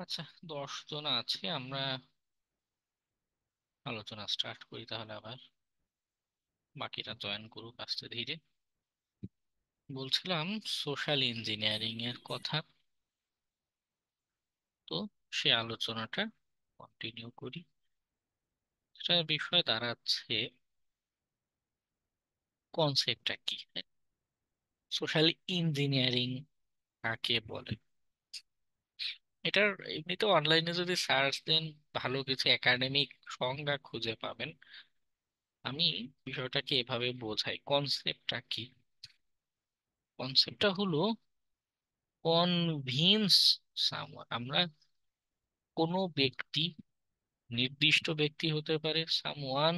আচ্ছা, 10 জন আছি আমরা। আলোচনা স্টার্ট করি তাহলে আবার বাকিরা জয়েন করুক আস্তে ধীরে। বলছিলাম সোশ্যাল ইঞ্জিনিয়ারিং এর কথা। তো সে আলোচনাটা কন্টিনিউ করি। সেটা বিষয় দাঁড়াচ্ছে কনসেপ্টটা কি, সোশ্যাল ইঞ্জিনিয়ারিং কাকে বলে। এটার এমনিতে অনলাইনে যদি সার্চ দেন ভালো কিছু একাডেমিক সংজ্ঞা খুঁজে পাবেন। আমি বিষয়টাকে এভাবে বোঝাই, কনসেপ্টটা কি। কনসেপ্টটা হলো কনভিন্স সামওয়ান। আমরা কোনো ব্যক্তি, নির্দিষ্ট ব্যক্তি হতে পারে, সামওয়ান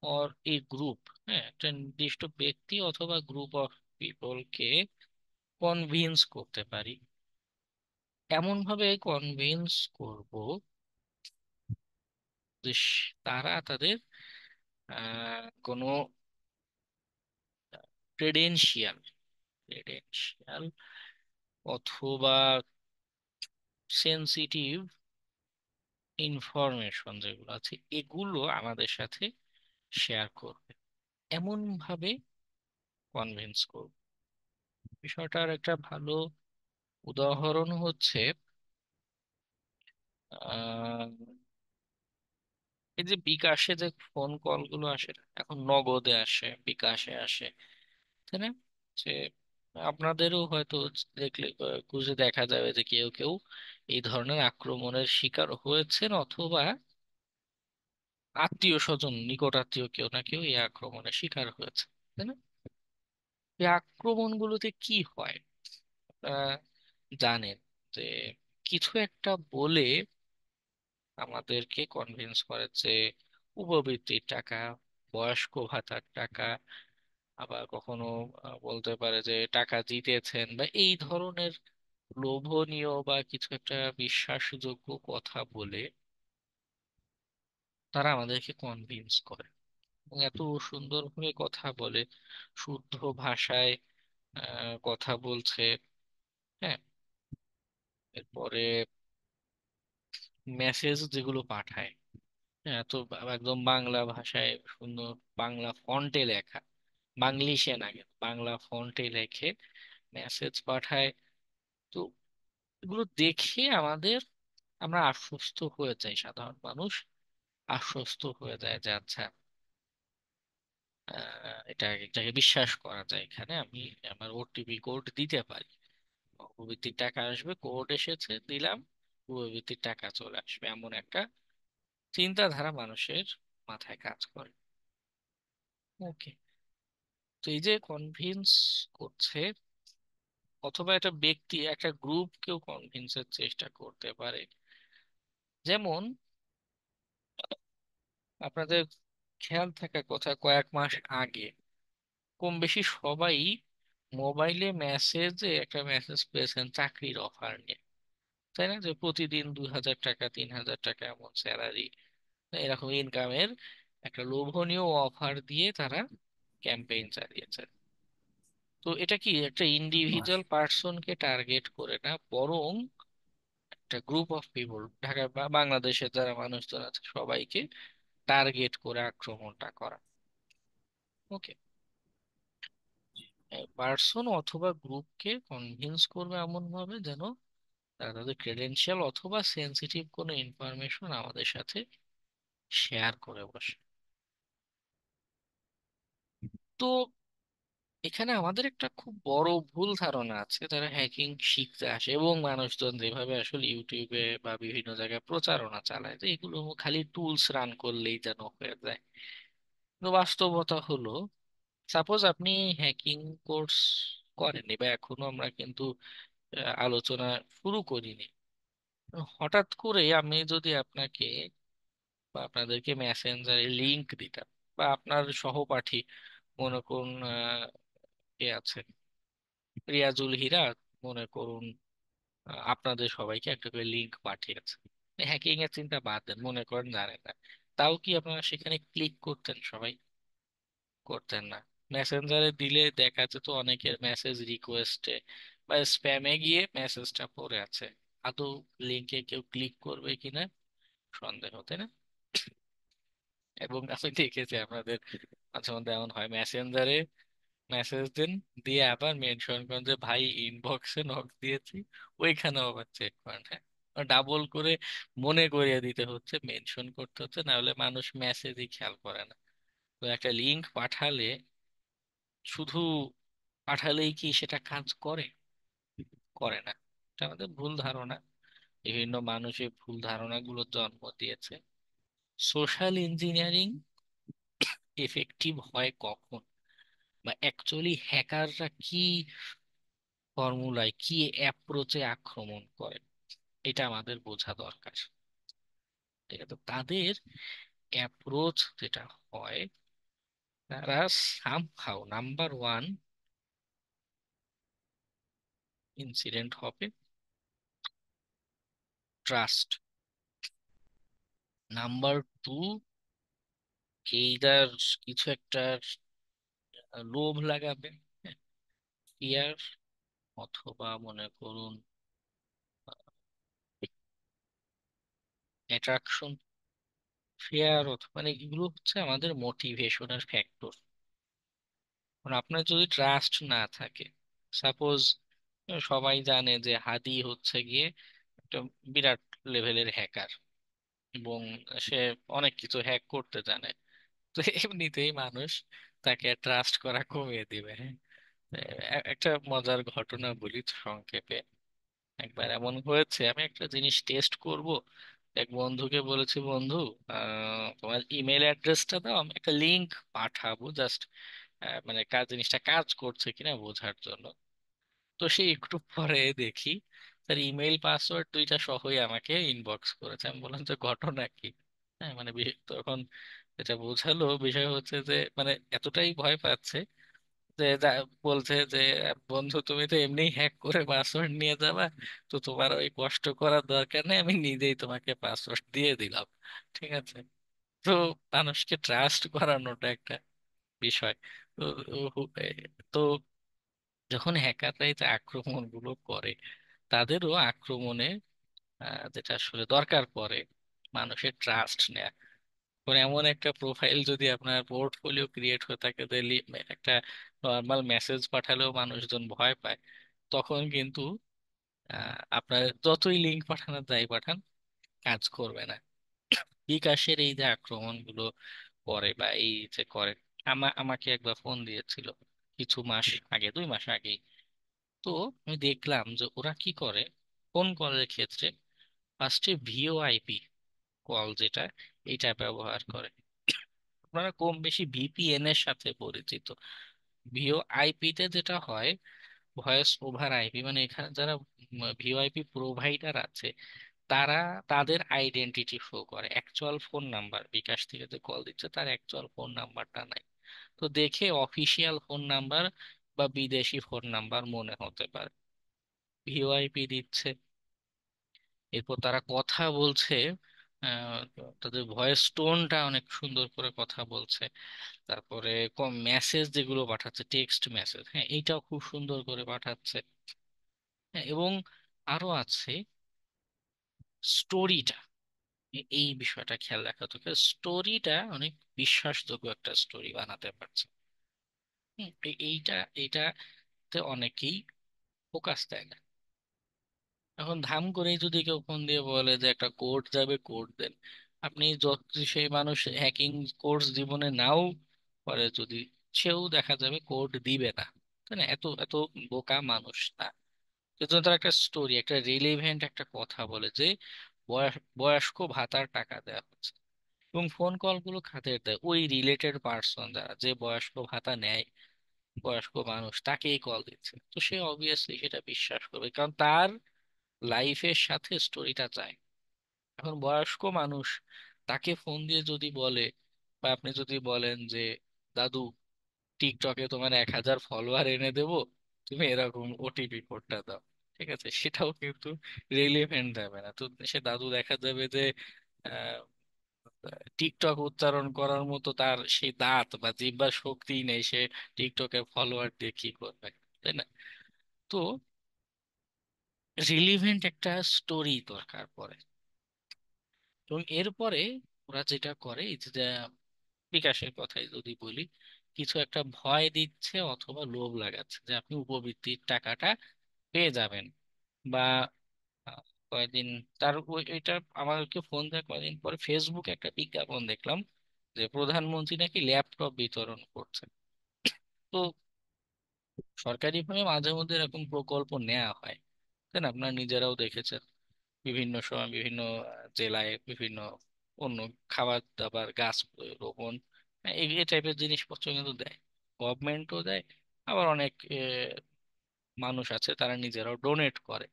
অর এ গ্রুপ, হ্যাঁ, একটা নির্দিষ্ট ব্যক্তি অথবা গ্রুপ অফ পিপলকে কনভিন্স করতে পারি। এমন ভাবে কনভিন্স করব যে তারা তাদের কোনো ক্রেডেনশিয়াল ক্রেডেনশিয়াল অথবা সেন্সিটিভ ইনফরমেশন যেগুলো আছে এগুলো আমাদের সাথে শেয়ার করবে, এমন ভাবে কনভিন্স করব। বিষয়টার একটা ভালো উদাহরণ হচ্ছে আহ এই যে বিকাশে যে ফোন কল গুলো আসে না, এখন নগদে আসে, বিকাশে আসে, তাই না? যে আপনাদেরও হয়তো দেখলে খুঁজে দেখা যাবে যে কেউ কেউ এই ধরনের আক্রমণের শিকার হয়েছেন, অথবা আত্মীয় স্বজন, নিকট আত্মীয় কেউ না কেউ এই আক্রমণের শিকার হয়েছে, তাই না? এই আক্রমণগুলোতে কি হয় আপনারা জানেন যে কিছু একটা বলে আমাদেরকে কনভিন্স করে যে উপবৃত্তির টাকা, বয়স্ক ভাতার টাকা, আবার কখনো বলতে পারে যে টাকা জিতেছেন, বা এই ধরনের লোভনীয় বা কিছু একটা বিশ্বাসযোগ্য কথা বলে তারা আমাদেরকে কনভিন্স করে। এবং এত সুন্দরভাবে কথা বলে, শুদ্ধ ভাষায় কথা বলছে, হ্যাঁ। এরপরে মেসেজ যেগুলো পাঠায়, হ্যাঁ, তো একদম বাংলা ভাষায় সুন্দর বাংলা ফন্টে লেখা, বাংলিশে না কিন্তু বাংলা ফন্টে লেখে মেসেজ পাঠায়। তো এগুলো দেখে আমরা আশ্বস্ত হয়ে যাই, সাধারণ মানুষ আশ্বস্ত হয়ে যায় যে আচ্ছা, এটাকে বিশ্বাস করা যায়। এখানে আমি আমার ওটিপি কোড দিতে পারি, উপবৃত্তির টাকা আসবে, কোড এসেছে, দিলাম, উপবৃত্তির টাকা চলে আসবে, এমন একটা চিন্তাধারা মানুষের মাথায় কাজ করে। ওকে, তো এই যে কনভিন্স করছে, অথবা একটা ব্যক্তি একটা গ্রুপকেও কনভিন্সের চেষ্টা করতে পারে। যেমন আপনাদের খেয়াল থাকার কথা, কয়েক মাস আগে কম বেশি সবাই মোবাইলে মেসেজে একটা মেসেজ পেয়েছেন চাকরির অফার নিয়ে, তাই না? যে প্রতিদিন 2,000 টাকা, 3,000 টাকা এমন স্যালারি, এরকম ইনকামের একটা লোভনীয় অফার দিয়ে তারা ক্যাম্পেইন চালিয়েছে। তো এটা কি একটা ইন্ডিভিজুয়াল পার্সনকে টার্গেট করে না, বরং একটা গ্রুপ অফ পিপল, ঢাকা বা বাংলাদেশে যারা মানুষজন আছে সবাইকে টার্গেট করে আক্রমণটা করা। ওকে, পার্সন অথবা গ্রুপকে কনভিন্স করবে এমন ভাবে যেন তারা তাদের ক্রেডেনশিয়াল অথবা সেন্সিটিভ কোনো ইনফরমেশন আমাদের সাথে শেয়ার করে বসে। তো এখানে আমাদের একটা খুব বড় ভুল ধারণা আছে, যারা হ্যাকিং শিখতে আসে এবং মানুষজন যেভাবে আসলে ইউটিউবে বা বিভিন্ন জায়গায় প্রচারণা চালায় যে এগুলো খালি টুলস রান করলেই যেন হয়ে যায়। তো বাস্তবতা হলো, সাপোজ আপনি হ্যাকিং কোর্স করেননি, বা এখনো আমরা কিন্তু আলোচনা শুরু করিনি। হঠাৎ করে আমি যদি আপনাকে বা আপনাদেরকে মেসেঞ্জারে লিংক দিতাম, বা আপনার সহপাঠী, মনে করুন কে আছে, রিয়াজুল হীরা, মনে করুন আপনাদের সবাইকে একটা করে লিংক পাঠিয়েছে। হ্যাকিং এর চিন্তা বাদ দেন, মনে করেন জানেন না, তাও কি আপনারা সেখানে ক্লিক করতেন? সবাই করতেন না। মেসেঞ্জারে দিলে দেখা যেত অনেকের মেসেজ রিকোয়েস্টে বা স্প্যামে গিয়ে মেসেজটা পড়ে আছে, আদৌ লিঙ্কে কেউ ক্লিক করবে কিনা সন্দেহ, তাই না? এবং আমি দেখেছি আপনাদের মাঝে মধ্যে এমন হয়, মেসেঞ্জারে মেসেজ দিন, দিয়ে আবার মেনশন করেন যে ভাই ইনবক্সে নক দিয়েছি, ওইখানেও আবার চেক করেন। হ্যাঁ, ডাবল করে মনে করিয়ে দিতে হচ্ছে, মেনশন করতে হচ্ছে, না হলে মানুষ মেসেজই খেয়াল করে না। তো একটা লিংক পাঠালে শুধু পাঠালেই কি সেটা কাজ করে? করে না। এটা আমাদের ভুল ধারণা, বিভিন্ন মানুষ এই ভুল ধারণাগুলো জন্ম দিয়েছে। সোশ্যাল ইঞ্জিনিয়ারিং এফেক্টিভ হয় কখন, বা অ্যাকচুয়ালি হ্যাকাররা কি ফর্মুলায় কি অ্যাপ্রোচে আক্রমণ করে, এটা আমাদের বোঝা দরকার। ঠিক আছে, তো তাদের অ্যাপ্রোচ যেটা হয়, তারা সামহাও নাম্বার ওয়ান ইনসিডেন্ট হবে ট্রাস্ট, নাম্বার টু এইদার কিছু একটা লোভ লাগাবে, ফিয়ার, অথবা মনে করুন অ্যাট্রাকশন। ফেয়ার অথবা মানে এগুলো হচ্ছে আমাদের মোটিভেশনের ফ্যাক্টর। আপনার যদি ট্রাস্ট না থাকে, সাপোজ সবাই জানে যে হাদি হচ্ছে গিয়ে একটা বিরাট লেভেলের হ্যাকার, এবং সে অনেক কিছু হ্যাক করতে জানে, তো এমনিতেই মানুষ তাকে ট্রাস্ট করা কমিয়ে দিবে। হ্যাঁ, একটা মজার ঘটনা বলি সংক্ষেপে। একবার এমন হয়েছে, আমি একটা জিনিস টেস্ট করব, এক বন্ধুকে বলেছি, বন্ধু তোমার ইমেল অ্যাড্রেসটা দাও, আমি একটা লিংক পাঠাবো, জাস্ট মানে কাজ, জিনিসটা কাজ করছে কিনা বোঝার জন্য। তো সে একটু পরে দেখি তার ইমেল পাসওয়ার্ড দুইটা সহই আমাকে ইনবক্স করেছে। আমি বললাম যে ঘটনা কি? হ্যাঁ, মানে তখন এটা বোঝালো বিষয় হচ্ছে যে মানে এতটাই ভয় পাচ্ছে যে বলছে যে বন্ধু তুমি তো এমনি হ্যাক করে পাসওয়ার্ড নিয়ে যাবা, তো তোমার ওই কষ্ট করার দরকার নেই, আমি নিজেই তোমাকে পাসওয়ার্ড দিয়ে দিলাম। ঠিক আছে, তো মানুষকে ট্রাস্ট করানোটা একটা বিষয়। তো তো যখন হ্যাকাররা এই যে আক্রমণ গুলো করে, তাদেরও আক্রমণে যেটা আসলে দরকার পড়ে মানুষের ট্রাস্ট নেয়া। মানে এমন একটা প্রোফাইল যদি আপনার পোর্টফোলিও ক্রিয়েট হয়ে থাকে যে একটা নর্মাল মেসেজ পাঠালেও মানুষজন ভয় পায়, তখন কিন্তু আপনার যতই লিঙ্ক পাঠানো যাই পাঠান, কাজ করবে না। বিকাশের এই যে আক্রমণগুলো করে বা এই যে করে, আমাকে একবার ফোন দিয়েছিল কিছু মাস আগে, 2 মাস আগে। তো আমি দেখলাম যে ওরা কি করে, ফোন কলের ক্ষেত্রে ফার্স্টে ভিওআইপি কল যেটা, এইটা ব্যবহার করে। আপনারা কম বেশি ভিপিএন এর সাথে পরিচিত। ভিওআইপি তে যেটা হয়, ভয়েস ওভার আইপি, মানে এখানে যারা ভিওআইপি প্রোভাইডার আছে, তারা তাদের আইডেন্টিটি শো করে, অ্যাকচুয়াল ফোন নাম্বার, বিকাশ থেকে যে কল দিচ্ছে তার অ্যাকচুয়াল ফোন নাম্বারটা নাই। তো দেখে অফিসিয়াল ফোন নাম্বার বা বিদেশি ফোন নাম্বার মনে হতে পারে, ভিওআইপি দিচ্ছে। এরপর তারা কথা বলছে, আহ, তাদের ভয়েস টোনটা অনেক সুন্দর করে কথা বলছে। তারপরে কম মেসেজ যেগুলো পাঠাচ্ছে, টেক্সট মেসেজ, হ্যাঁ এইটাও খুব সুন্দর করে পাঠাচ্ছে। হ্যাঁ, এবং আরো আছে স্টোরিটা, এই বিষয়টা খেয়াল রাখা দরকার, স্টোরিটা অনেক বিশ্বাসযোগ্য একটা স্টোরি বানাতে পারছে। এইটাতে অনেকেই ফোকাস দেয় না। এখন ধাম করে যদি কেউ ফোন দিয়ে বলে যে একটা কোড যাবে, কোড দেন, আপনি যত, সেই মানুষ হ্যাকিং কোর্স জীবনে নাও করে যদি, সেও দেখা যাবে কোড দিবে না, তাই না? এত এত বোকা মানুষ না। সেজন্য তার একটা স্টোরি, একটা রিলেভেন্ট একটা কথা বলে যে বয়স্ক ভাতার টাকা দেওয়া হচ্ছে, এবং ফোন কল গুলো খাতের দেয় ওই রিলেটেড পার্সন, যারা যে বয়স্ক ভাতা নেয়, বয়স্ক মানুষ তাকেই কল দিচ্ছে, তো সে অবভিয়াসলি সেটা বিশ্বাস করবে, কারণ তার লাইফের সাথে স্টোরিটা যায়। এখন বয়স্ক মানুষ তাকে ফোন দিয়ে যদি বলে, বা আপনি যদি বলেন যে দাদু টিকটকে তোমার 1,000 ফলোয়ার এনে দেবো, তুমি এরকম ওটিপি কোডটা দাও, ঠিক আছে, সেটাও কিন্তু রিলেভেন্ট দেবে না। তো সে দাদু দেখা যাবে যে আহ, টিকটক উচ্চারণ করার মতো তার সেই দাঁত বা জিহ্বার শক্তি নেই, সে টিকটকে ফলোয়ার দিয়ে কি করবে, তাই না? তো রিলিভেন্ট একটা স্টোরি দরকার পড়ে। এবং এরপরে ওরা যেটা করে, এই যে বিকাশের কথাই যদি বলি, কিছু একটা ভয় দিচ্ছে অথবা লোভ লাগাচ্ছে যে আপনি উপবৃত্তির টাকাটা পেয়ে যাবেন। বা আহ, কয়েকদিন তার ওইটা আমাকে ফোন দেয়, কয়েকদিন পরে ফেসবুকে একটা বিজ্ঞাপন দেখলাম যে প্রধানমন্ত্রী নাকি ল্যাপটপ বিতরণ করছে। তো সরকারিভাবে মাঝে মধ্যে এরকম প্রকল্প নেওয়া হয়, তাই না? আপনারা নিজেরাও দেখেছেন বিভিন্ন সময় বিভিন্ন জেলায় বিভিন্ন অন্য খাবার দাবার গাছ রোপণ, এই টাইপের জিনিসপত্র কিন্তু দেয়, গভর্নমেন্টও দেয়। আবার অনেক মানুষ আছে তারা নিজেরাও ডোনেট করে।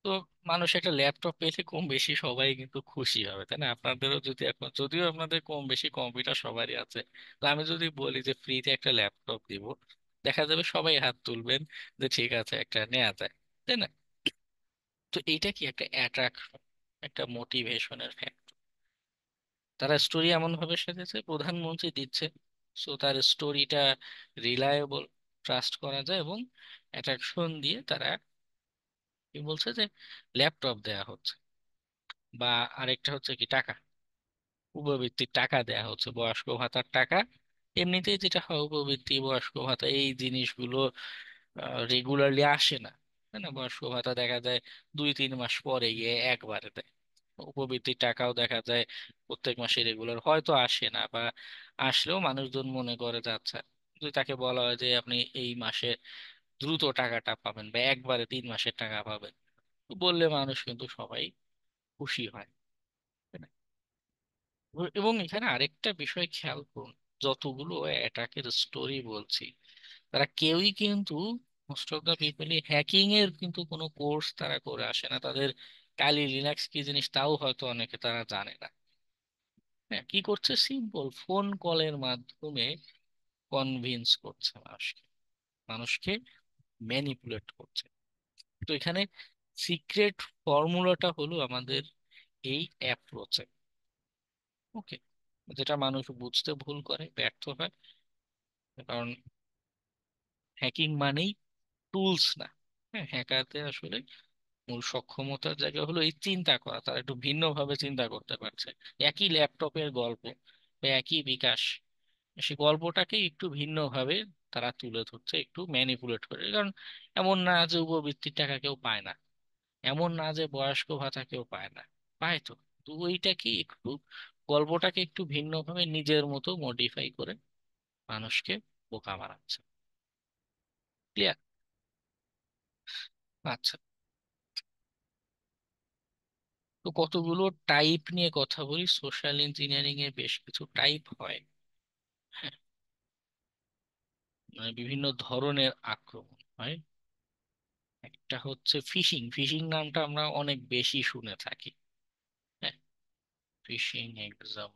তো মানুষ একটা ল্যাপটপ পেলে কম বেশি সবাই কিন্তু খুশি হবে, তাই না? আপনাদেরও যদি এখন, যদিও আপনাদের কম বেশি কম্পিউটার সবারই আছে, তো আমি যদি বলি যে ফ্রিতে একটা ল্যাপটপ দিব, দেখা যাবে সবাই হাত তুলবেন যে ঠিক আছে একটা নেওয়া যায়, তাই না? তো এইটা কি একটা অ্যাট্রাকশন, একটা মোটিভেশনের ফ্যাক্টর। তারা স্টোরি এমন ভাবে সাজাচ্ছে, প্রধানমন্ত্রী দিচ্ছে, সো তার স্টোরিটা রিলায়েবল, ট্রাস্ট করা যায়, এবং অ্যাট্রাকশন দিয়ে তারা কি বলছে যে ল্যাপটপ দেয়া হচ্ছে। বা আরেকটা হচ্ছে কি টাকা, উপবৃত্তির টাকা দেয়া হচ্ছে, বয়স্ক ভাতার টাকা। এমনিতেই যেটা হয়, উপবৃত্তি বয়স্ক ভাতা এই জিনিসগুলো রেগুলারলি আসে না, তাই না? বয়স্ক ভাতা দেখা যায় 2-3 মাস পরে গিয়ে একবারে দেয়। উপবৃত্তির টাকাও দেখা যায় প্রত্যেক মাসে রেগুলার হয়তো আসে না, বা আসলেও মানুষজন মনে করে যে আচ্ছা, যদি তাকে বলা হয় যে আপনি এই মাসে দ্রুত টাকাটা পাবেন বা একবারে 3 মাসের টাকা পাবেন, তো বললে মানুষ কিন্তু সবাই খুশি হয়, তাই না? এবং এখানে আরেকটা বিষয় খেয়াল করুন, যতগুলো অ্যাটাকের স্টোরি বলছি, তারা কেউই কিন্তু, মোস্ট অফ দা পিপলই হ্যাকিং এর কিন্তু কোনো কোর্স তারা করে আসে না। তাদের কালি লিনাক্স কি জিনিস তাও হয়তো অনেকে তারা জানে না। হ্যাঁ, কি করছে, সিম্পল ফোন কলের মাধ্যমে কনভিন্স করছে মানুষকে, মানুষকে ম্যানিপুলেট করছে। তো এখানে সিক্রেট ফর্মুলাটা হলো আমাদের এই অ্যাপ্রোচে, ওকে, যেটা মানুষ বুঝতে ভুল করে, ব্যর্থ হয়। কারণ হ্যাকিং মানেই টুলস না। হ্যাঁ, হ্যাকারদের আসলে মূল সক্ষমতার জায়গা হলো এই চিন্তা করা, তারা একটু ভিন্নভাবে চিন্তা করতে পারছে। একই ল্যাপটপের গল্প বা একই বিকাশ, সেই গল্পটাকে একটু ভিন্নভাবে তারা তুলে ধরছে, একটু ম্যানিপুলেট করে। কারণ এমন না যে উপবৃত্তির টাকা কেউ পায় না, এমন না যে বয়স্ক ভাতা কেউ পায় না, পায় তো। তো ওইটাকে একটু, গল্পটাকে একটু ভিন্নভাবে নিজের মতো মডিফাই করে মানুষকে বোকা বানাচ্ছে। ক্লিয়ার? আচ্ছা, তো কতগুলো টাইপ নিয়ে কথা বলি। সোশ্যাল ইঞ্জিনিয়ারিং এর বেশ কিছু টাইপ হয়। হ্যাঁ, মানে বিভিন্ন ধরনের আক্রমণ হয়। একটা হচ্ছে ফিশিং। ফিশিং নামটা আমরা অনেক বেশি শুনে থাকি। হ্যাঁ, ফিশিং এক্সাম,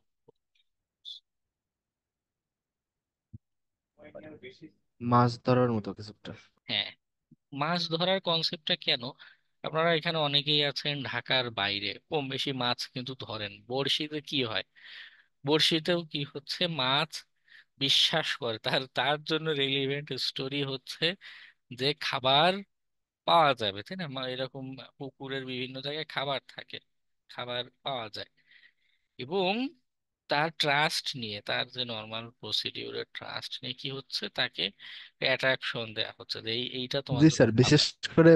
মাছ ধরার মতো কিছু একটা। হ্যাঁ, মাছ ধরার কনসেপ্টটা কেন, আপনারা এখানে অনেকেই আছেন ঢাকার বাইরে, কম বেশি মাছ কিন্তু ধরেন। বড়শিতে কি হয়, বড়শিতেও কি হচ্ছে, মাছ বিশ্বাস করে, তার তার জন্য রেলিভেন্ট স্টোরি হচ্ছে যে খাবার পাওয়া যাবে, তাই না? এরকম পুকুরের বিভিন্ন জায়গায় খাবার থাকে, খাবার পাওয়া যায়। এবং তার ট্রাস্ট নিয়ে, তার যে নর্মাল প্রসিডিউরের ট্রাস্ট নিয়ে কি হচ্ছে, তাকে অ্যাট্রাকশন দেওয়া হচ্ছে যে এইটা তোমার জি জন্য স্যার, বিশেষ খাবার। করে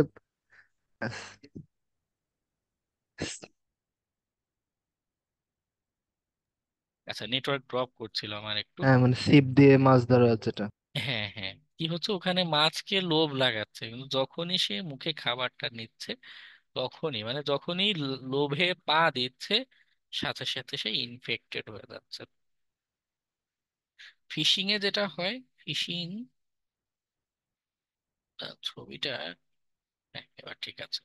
আচ্ছা, নেটওয়ার্ক ড্রপ করছিল আমার একটু। হ্যাঁ, মানে ছিপ দিয়ে মাছ ধরা যেটা। হ্যাঁ হ্যাঁ, কি হচ্ছে, ওখানে মাছকে লোভ লাগাচ্ছে, কিন্তু যখনই সে মুখে খাবারটা নিচ্ছে, তখনই মানে যখনই লোভে পা দিচ্ছে, সাথে সাথে সে ইনফেক্টেড হয়ে যাচ্ছে। ফিশিং এ যেটা হয়, ফিশিং ছবিটা, হ্যাঁ এবার ঠিক আছে।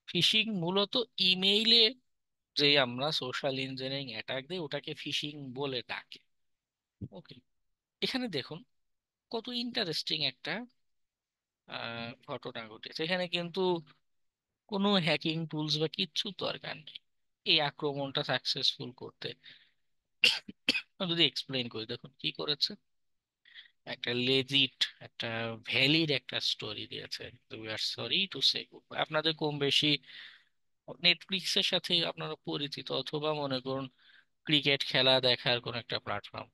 ফিশিং মূলত ইমেইলে যে আমরা সোশ্যাল ইঞ্জিনিয়ারিং অ্যাটাক দিই ওটাকে ফিশিং বলে ডাকে, ওকে। এখানে দেখুন কত ইন্টারেস্টিং একটা ঘটনা ঘটেছে। এখানে কিন্তু কোনো হ্যাকিং টুলস বা কিচ্ছু দরকার নেই এই আক্রমণটা সাকসেসফুল করতে। আমি যদি এক্সপ্লেইন করি, দেখুন কি করেছে। একটা লেজিট, একটা ভ্যালিড একটা স্টোরি দিয়েছে। তো we are sorry to say, আপনাদের কম বেশি নেটফ্লিক্সের সাথে আপনারা পরিচিত, অথবা মনে করুন ক্রিকেট খেলা দেখার কোন একটা প্ল্যাটফর্ম,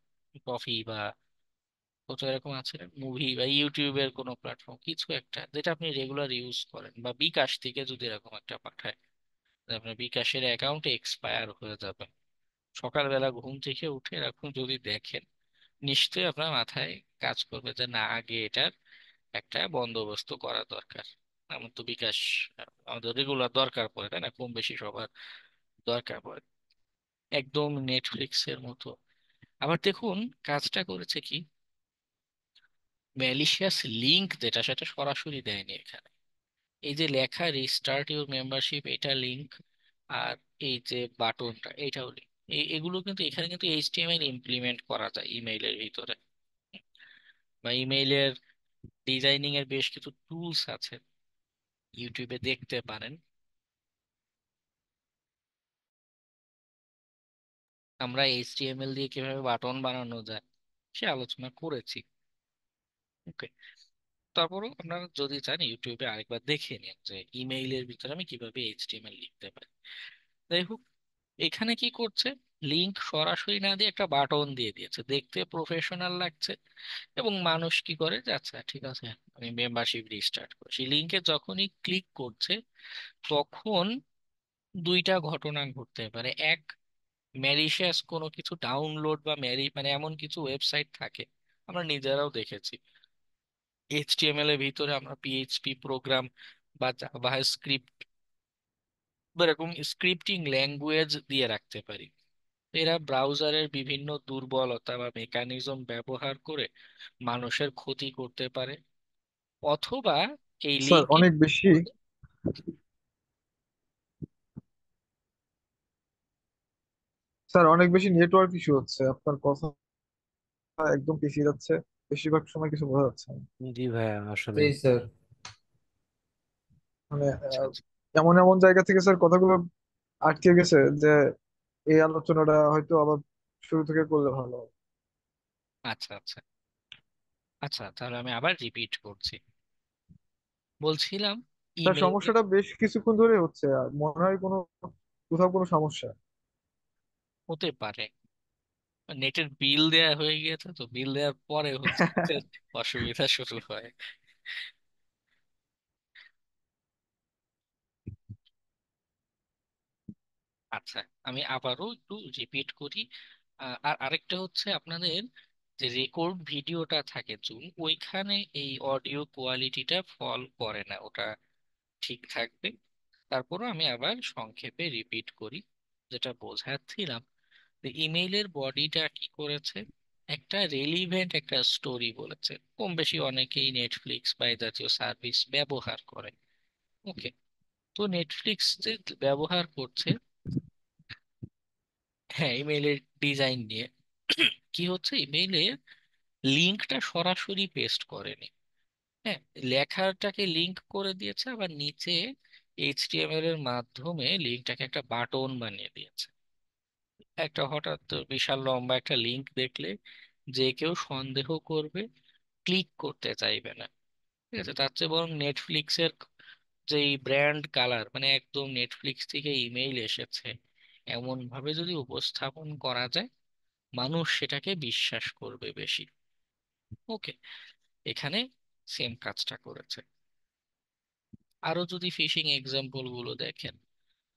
কফি বা কত এরকম আছে, মুভি বা ইউটিউবের কোনো প্ল্যাটফর্ম, কিছু একটা যেটা আপনি রেগুলার ইউজ করেন, বা বিকাশ থেকে যদি এরকম একটা পাঠায় যে আপনার বিকাশের অ্যাকাউন্টে এক্সপায়ার হয়ে যাবে, সকালবেলা ঘুম থেকে উঠে এরকম যদি দেখেন, নিশ্চয়ই আপনার মাথায় কাজ করবে যে না, আগে এটার একটা বন্দোবস্ত করা দরকার। আমার তো বিকাশ আমাদের রেগুলার দরকার পড়ে, তাই না? কম বেশি সবার দরকার পড়ে, একদম নেটফ্লিক্সের মতো। আবার দেখুন, কাজটা করেছে কি, ম্যালিশিয়াস লিংক যেটা, সেটা সরাসরি দেয়নি এখানে। এই যে লেখা রিস্টার্ট ইউর মেম্বারশিপ, এটা লিংক, আর এই যে বাটনটা, এটাও লিংক। এগুলো কিন্তু এখানে কিন্তু এইচটিএমএল ইমপ্লিমেন্ট করা যায় ইমেইলের ভিতরে, বা ইমেইলের ডিজাইনিং এর বেশ কিছু টুলস আছে, ইউটিউবে দেখতে পারেন। আমরা এইচটিএমএল দিয়ে কিভাবে বাটন বানানো যায় সে আলোচনা করেছি। ওকে, তারপরও আপনারা যদি চান ইউটিউবে আরেকবার দেখে নিন যে ইমেইলের ভিতরে আমি কিভাবে এইচটিএমএল লিখতে পারি। যাই হোক, এখানে কি করছে, লিংক সরাসরি না দিয়ে একটা বাটন দিয়ে দিয়েছে, দেখতে প্রফেশনাল লাগছে। এবং মানুষ কি করে যে আচ্ছা ঠিক আছে, আমি মেম্বারশিপ রিস্টার্ট করছি, লিংকে যখনই ক্লিক করছে তখন দুইটা ঘটনা ঘটতে পারে। এক, ম্যালিশিয়াস কোনো কিছু ডাউনলোড বা মানে এমন কিছু ওয়েবসাইট থাকে, আমরা নিজেরাও দেখেছি, এইচটিএমএল এর ভিতরে আমরা পিএইচপি প্রোগ্রাম বা জাভা স্ক্রিপ্ট বা এরকম স্ক্রিপ্টিং ল্যাঙ্গুয়েজ দিয়ে রাখতে পারি। এরা ব্রাউজারের বিভিন্ন দুর্বলতা বা মেকানিজম ব্যবহার করে মানুষের ক্ষতি করতে পারে, অথবা এই স্যার লিঙ্কে অনেক বেশি স্যার অনেক বেশি নেটওয়ার্ক ইস্যু হচ্ছে, আপনার কথা একদম পিছিয়ে যাচ্ছে, বেশিরভাগ সময় কিছু বোঝা যাচ্ছে না। জি ভাইয়া, জি আসলেই। স্যার। মানে আচ্ছা আচ্ছা এমন এমন জায়গা থেকে স্যার কথাগুলো আটকে গেছে যে এই আলোচনাটা হয়তো আবার শুরু থেকে করলে ভালো হয়। আচ্ছা আচ্ছা আচ্ছা, তাহলে আমি আবার রিপিট করছি। বলছিলাম স্যার ইমেইলে সমস্যাটা বেশ কিছুক্ষণ ধরে হচ্ছে, আর মনে হয় কোনো কোথাও কোনো সমস্যা। হতে পারে নেটের বিল দেয়া হয়ে গিয়েছে, তো বিল দেওয়ার পরে হচ্ছে যে অসুবিধা শুরু হয়। আচ্ছা, আমি আবারও একটু রিপিট করি। আর আরেকটা হচ্ছে, আপনাদের যে রেকর্ড ভিডিওটা থাকে জুম, ওইখানে এই অডিও কোয়ালিটিটা ফল করে না, ওটা ঠিক থাকবে। তারপরও আমি আবার সংক্ষেপে রিপিট করি, যেটা বোঝাচ্ছিলাম যে ইমেইলের বডিটা কি করেছে, একটা রেলিভেন্ট একটা স্টোরি বলেছে। কম বেশি অনেকেই নেটফ্লিক্স বা এই জাতীয় সার্ভিস ব্যবহার করে। ওকে, তো নেটফ্লিক্স যে ব্যবহার করছে, হ্যাঁ, ইমেইলের ডিজাইন নিয়ে কি হচ্ছে, ইমেইলে লিঙ্কটা সরাসরি পেস্ট করেনি। হ্যাঁ, লেখাটাকে লিংক করে দিয়েছে, আবার নিচে এইচটিএমএল এর মাধ্যমে লিঙ্কটাকে একটা বাটন বানিয়ে দিয়েছে। একটা হঠাৎ বিশাল লম্বা একটা লিংক দেখলে যে কেউ সন্দেহ করবে, ক্লিক করতে চাইবে না। ঠিক আছে, তার চেয়ে বরং নেটফ্লিক্সের যে ব্র্যান্ড কালার, মানে একদম নেটফ্লিক্স থেকে ইমেইল এসেছে এমন ভাবে যদি উপস্থাপন করা যায়, মানুষ সেটাকে বিশ্বাস করবে বেশি। ওকে, এখানে সেম কাজটা করেছে। আরো যদি ফিশিং এক্সাম্পল গুলো দেখেন,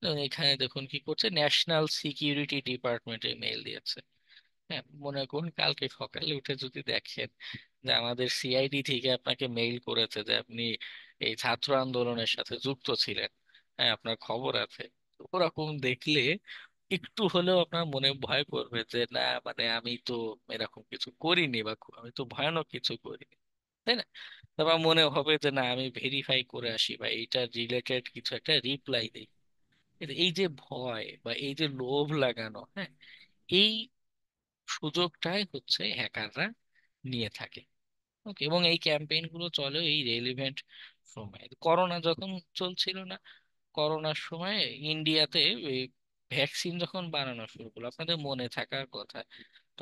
যেমন এখানে দেখুন কি করছে, ন্যাশনাল সিকিউরিটি ডিপার্টমেন্টে মেইল দিয়েছে। হ্যাঁ, মনে করুন কালকে সকালে উঠে যদি দেখেন যে আমাদের সিআইডি থেকে আপনাকে মেইল করেছে যে আপনি এই ছাত্র আন্দোলনের সাথে যুক্ত ছিলেন, হ্যাঁ আপনার খবর আছে, তো ওরকম দেখলে একটু হলেও আপনার মনে ভয় করবে যে না, মানে আমি তো এরকম কিছু করিনি, বা আমি তো ভয়ানক কিছু করিনি, তাই না? তারপর মনে হবে যে না, আমি ভেরিফাই করে আসি বা এইটা রিলেটেড কিছু একটা রিপ্লাই দিই। কিন্তু এই যে ভয় বা এই যে লোভ লাগানো, হ্যাঁ, এই সুযোগটাই হচ্ছে হ্যাকাররা নিয়ে থাকে। ওকে, এবং এই ক্যাম্পেইন গুলো চলে এই রেলিভেন্ট সময়, করোনা যখন চলছিল না, করোনার সময় ইন্ডিয়াতে ওই ভ্যাকসিন যখন বানানো শুরু করলো, আপনাদের মনে থাকার কথা,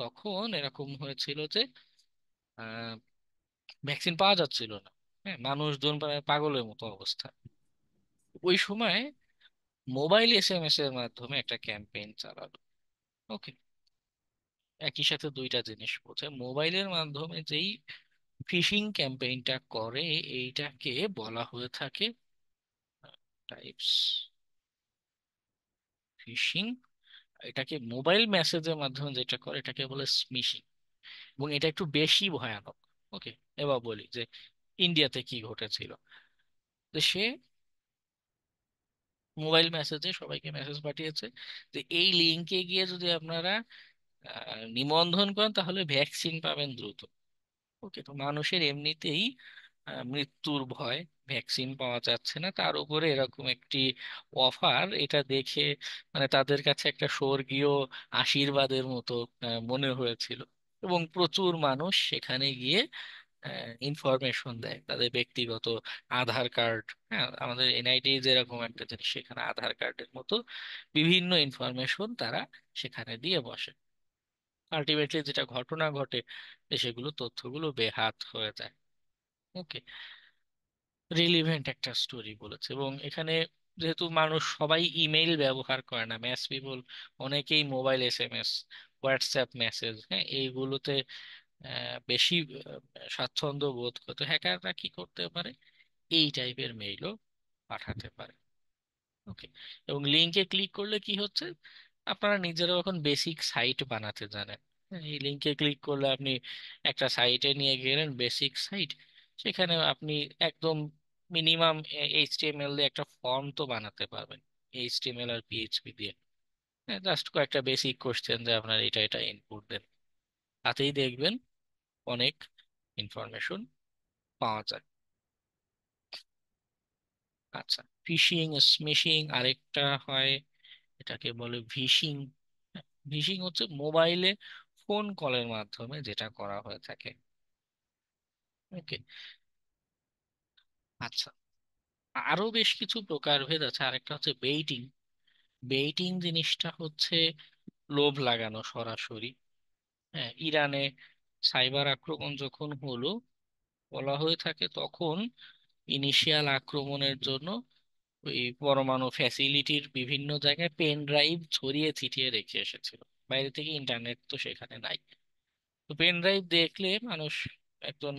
তখন এরকম হয়েছিল যে ভ্যাকসিন পাওয়া যাচ্ছিল না। হ্যাঁ, মানুষজন প্রায় পাগলের মতো অবস্থা। ওই সময় মোবাইল এসএমএস এর মাধ্যমে একটা ক্যাম্পেইন চালালো। ওকে, একই সাথে দুইটা জিনিস বোঝে। মোবাইলের মাধ্যমে যেই ফিশিং ক্যাম্পেইনটা করে, এইটাকে বলা হয়ে থাকে টাইপস ফিশিং। এটাকে মোবাইল মেসেজের মাধ্যমে যেটা করে এটাকে বলে স্মিশিং, এবং এটা একটু বেশি ভয়ানক। ওকে, এবার বলি যে ইন্ডিয়াতে কি ঘটেছিল। তো সে মোবাইল মেসেজে সবাইকে মেসেজ পাঠিয়েছে যে এই লিঙ্কে গিয়ে যদি আপনারা নিবন্ধন করেন তাহলে ভ্যাকসিন পাবেন দ্রুত। ওকে, তো মানুষের এমনিতেই মৃত্যুর ভয়, ভ্যাকসিন পাওয়া যাচ্ছে না, তার উপরে এরকম একটি অফার, এটা দেখে মানে তাদের কাছে একটা স্বর্গীয় আশীর্বাদের মতো মনে হয়েছিল। এবং প্রচুর মানুষ সেখানে গিয়ে ইনফরমেশন দেয় তাদের ব্যক্তিগত আধার কার্ড। হ্যাঁ, আমাদের এনআইডি যেরকম একটা জিনিস, সেখানে আধার কার্ডের মতো বিভিন্ন ইনফরমেশন তারা সেখানে দিয়ে বসে। আলটিমেটলি যেটা ঘটনা ঘটে যে সেগুলো তথ্যগুলো বেহাত হয়ে যায়। ওকে, রিলিভেন্ট একটা স্টোরি বলেছে। এবং এখানে যেহেতু মানুষ সবাই ইমেইল ব্যবহার করে না, ম্যাস পিপল অনেকেই মোবাইল এসএমএস, হোয়াটসঅ্যাপ মেসেজ, হ্যাঁ এইগুলোতে বেশি স্বাচ্ছন্দ্য বোধ করতে, হ্যাকাররা কি করতে পারে, এই টাইপের মেইলও পাঠাতে পারে। ওকে, এবং লিঙ্কে ক্লিক করলে কি হচ্ছে, আপনারা নিজেরাও এখন বেসিক সাইট বানাতে জানেন। হ্যাঁ, এই লিঙ্কে ক্লিক করলে আপনি একটা সাইটে নিয়ে গেলেন, বেসিক সাইট, সেখানে আপনি একদম মিনিমাম এইচটিএমএল দিয়ে একটা ফর্ম তো বানাতে পারবেন, এইচটিএমএল আর পিএইচপি দিয়ে। হ্যাঁ, জাস্ট কয়েকটা বেসিক কোশ্চেন যে আপনার এটা এটা ইনপুট দেন, তাতেই দেখবেন অনেক ইনফরমেশন পাওয়া যায়। আচ্ছা, ফিশিং, স্মিশিং আরেকটা হয়, এটাকে বলে ভিশিং। ভিশিং হচ্ছে মোবাইলে ফোন কলের মাধ্যমে যেটা করা হয়ে থাকে। ওকে, আচ্ছা, আরো বেশ কিছু প্রকারভেদ আছে। আরেকটা হচ্ছে বেইটিং। বেইটিং জিনিসটা হচ্ছে লোভ লাগানো সরাসরি। হ্যাঁ, ইরানে সাইবার আক্রমণ যখন হলো, বলা হয়ে থাকে তখন ইনিশিয়াল আক্রমণের জন্য ওই পরমাণু ফ্যাসিলিটির বিভিন্ন জায়গায় পেন ড্রাইভ ছড়িয়ে ছিটিয়ে রেখে এসেছিল। বাইরে থেকে ইন্টারনেট তো সেখানে নাই। তো পেন ড্রাইভ দেখলে মানুষ একজন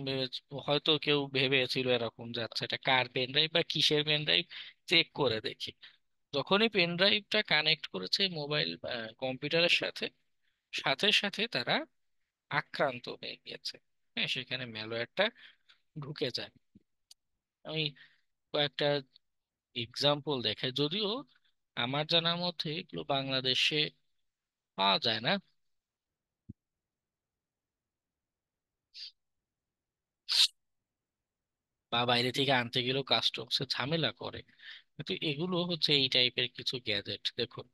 হয়তো কেউ ভেবেছিল এরকম যে আচ্ছা এটা কার পেন ড্রাইভ বা কিসের পেন ড্রাইভ, চেক করে দেখি। যখনই পেন ড্রাইভটা কানেক্ট করেছে মোবাইল কম্পিউটারের সাথে, সাথে সাথে তারা আক্রান্ত হয়ে গিয়েছে। হ্যাঁ, সেখানে ম্যালওয়্যারটা ঢুকে যায়। আমি কয়েকটা এক্সাম্পল দেখাই, যদিও আমার জানার মধ্যে এগুলো বাংলাদেশে পাওয়া যায় না, বা বাইরে থেকে আনতে গেলেও কাস্টমসে ঝামেলা করে। কিন্তু এগুলো হচ্ছে এই টাইপের কিছু গ্যাজেট। দেখুন,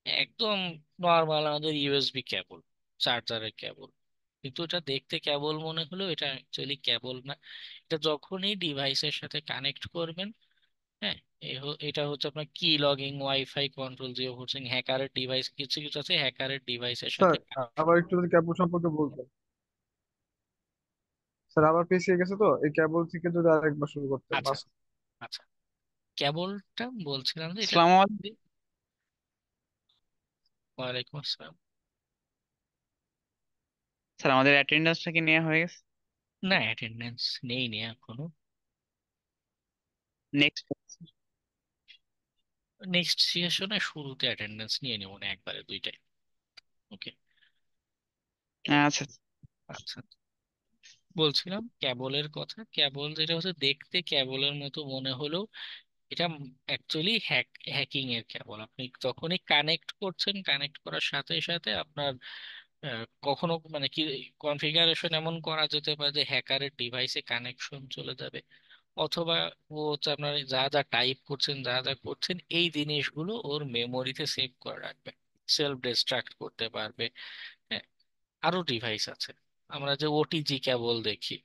একদম নর্মাল আমাদের ইউএসবি কেবল, চার্জারের কেবল, কিন্তু এটা দেখতে কেবল মনে হলেও এটা অ্যাকচুয়ালি কেবল না। এটা যখনই ডিভাইসের সাথে কানেক্ট করবেন, হ্যাঁ, এটা হচ্ছে আপনার কি logging, WiFi control, geo hosting, হ্যাকারের ডিভাইস, কিছু কিছু আছে হ্যাকারের ডিভাইসের স্যার সাথে কানেকশন। আবার একটু যদি ক্যাবল সম্পর্কে বলতেন। স্যার আবার পেছিয়ে গেছে তো, এই ক্যাবল থেকে যদি আরেকবার শুরু করতেন আচ্ছা, বাস। আচ্ছা, কেবলটা বলছিলাম যে এটা, আসসালামু আলাইকুম ওয়ালাইকুম আসসালাম। স্যার, আমাদের অ্যাটেন্ডেন্সটা কি নেওয়া হয়ে গেছে? না, অ্যাটেন্ডেন্স নেই নি এখনো। নেক্সট। নেক্সট সেশনে শুরুতে অ্যাটেন্ডেন্স নিয়ে নেব না, একবারে দুইটাই। ওকে, আচ্ছা। আচ্ছা, বলছিলাম ক্যাবলের কথা। ক্যাবল যেটা হচ্ছে দেখতে ক্যাবলের মতো মনে হলেও এটা অ্যাকচুয়ালি হ্যাকিং এর ক্যাবল। আপনি যখনই কানেক্ট করছেন, কানেক্ট করার সাথে সাথে আপনার কখনো মানে কি কনফিগারেশন এমন করা যেতে পারে যে হ্যাকারের ডিভাইসে কানেকশন চলে যাবে, অথবা ও হচ্ছে আপনার যা যা টাইপ করছেন, যা যা করছেন, এই জিনিসগুলো ওর মেমোরিতে সেভ করে রাখবে, সেলফ ডিস্ট্রাক্ট করতে পারবে। হ্যাঁ, আরো ডিভাইস আছে, আমরা যে ওটিজি কেবল দেখি,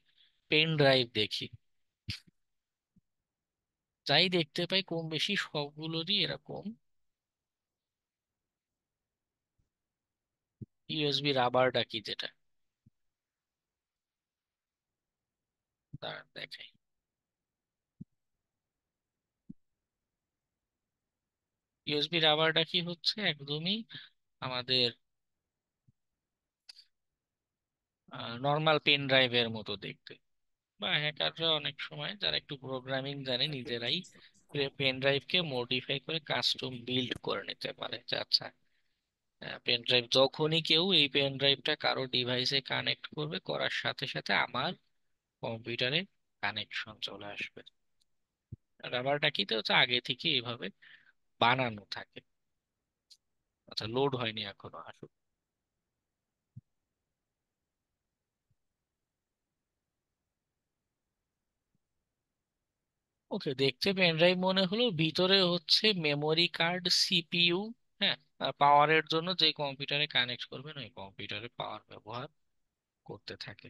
পেন ড্রাইভ দেখি, যাই দেখতে পাই কম বেশি সবগুলোরই এরকম ইউএসবি রাবার ডাকি যেটা, তার দেখাই। ইউএসবি রাবারটা কি হচ্ছে একদমই আমাদের নর্মাল পেন ড্রাইভের মতো দেখতে। বা হ্যাকাররা অনেক সময় যারা একটু প্রোগ্রামিং জানে নিজেরাই পেন ড্রাইভকে মডিফাই করে কাস্টম বিল্ড করে নিতে পারে, যে আচ্ছা পেন ড্রাইভ যখনই কেউ এই পেন ড্রাইভটা কারো ডিভাইসে কানেক্ট করবে, করার সাথে সাথে আমার কম্পিউটারে কানেকশন চলে আসবে। রাবারটা কি হচ্ছে আগে থেকে এইভাবে বানানো থাকে। আচ্ছা, লোড হয়নি এখনো, আসুক। ওকে, দেখতে পেন ড্রাইভ মনে হলো, ভিতরে হচ্ছে মেমোরি কার্ড, সিপিইউ। হ্যাঁ, আর পাওয়ারের জন্য যে কম্পিউটারে কানেক্ট করবেন ওই কম্পিউটারে পাওয়ার ব্যবহার করতে থাকে।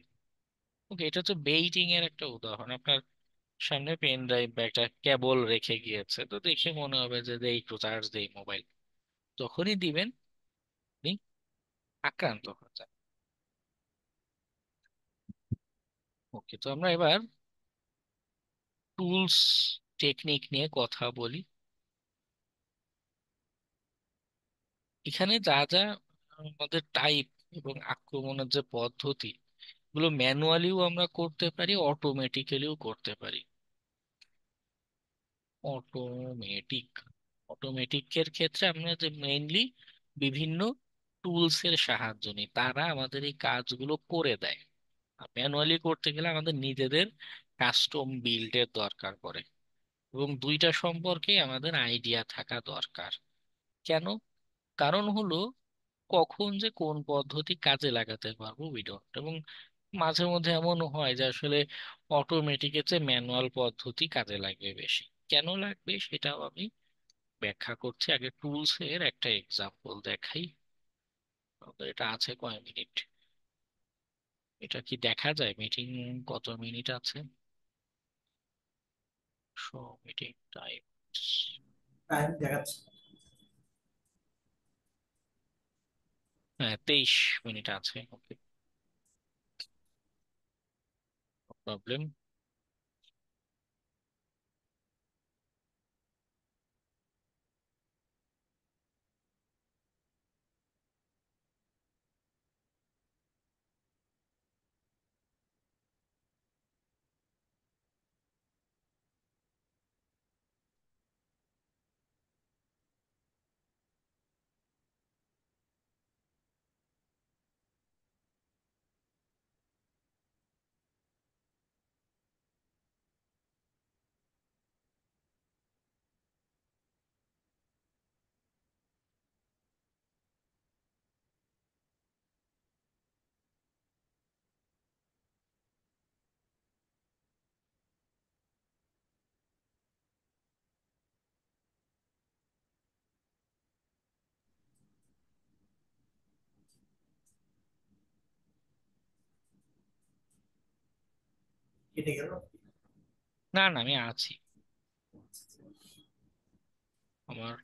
ওকে, এটা হচ্ছে বেইটিং এর একটা উদাহরণ। আপনার সামনে পেন ড্রাইভ বা একটা কেবল রেখে গিয়েছে, তো দেখে মনে হবে যে দেই একটু চার্জ দেই মোবাইল। যখনই দিবেন আপনি আক্রান্ত হয়ে যান। ওকে, তো আমরা এবার টুলস টেকনিক নিয়ে কথা বলি। এখানে যা যা আমাদের টাইপ এবং আক্রমণের যে পদ্ধতি, এগুলো ম্যানুয়ালিও আমরা করতে পারি, অটোমেটিক্যালিও করতে পারি। অটোমেটিক অটোমেটিকের ক্ষেত্রে আমরা যে মেইনলি বিভিন্ন টুলস এর সাহায্য নিই, তারা আমাদের এই কাজগুলো করে দেয়। আর ম্যানুয়ালি করতে গেলে আমাদের নিজেদের কাস্টম বিল্ডের দরকার পড়ে, এবং দুইটা সম্পর্কে আমাদের আইডিয়া থাকা দরকার। কেন? কারণ হলো কখন যে কোন পদ্ধতি কাজে লাগাতে পারবো উই ডোন্ট। এবং মাঝে মধ্যে এমন হয় যে আসলে অটোমেটিকের চেয়ে ম্যানুয়াল পদ্ধতি কাজে লাগবে বেশি। কেন লাগবে সেটাও আমি ব্যাখ্যা করছি। আগে টুলস এর একটা এক্সাম্পল দেখাই। আমাদের এটা আছে কয় মিনিট? এটা কি দেখা যায় মিটিং কত মিনিট আছে? Show meeting time. টাইম দেখাচ্ছে। হ্যাঁ, 23 মিনিট আছে। ওকে, প্রবলেম। কেটে গেল। না না, আমি আছি। আমার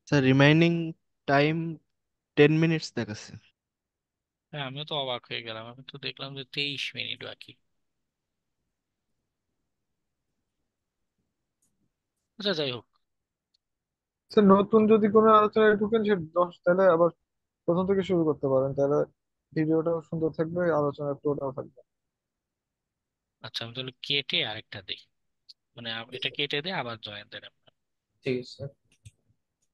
স্যার রিমাইনিং টাইম 10 মিনিটস দেখাচ্ছে। হ্যাঁ, আমিও তো অবাক হয়ে গেলাম, আমি তো দেখলাম যে 23 মিনিট বাকি। আচ্ছা, যাই হোক। স্যার নতুন যদি কোনো আলোচনায় ঢুকেন সে 10, তাহলে আবার প্রথম থেকে শুরু করতে পারেন, তাহলে ভিডিওটাও সুন্দর থাকবে, আলোচনার ফ্লোটাও থাকবে। আচ্ছা, আমি তাহলে কেটে আরেকটা দিই, মানে এটা কেটে দিয়ে আবার জয়েন দেন। ঠিক আছে।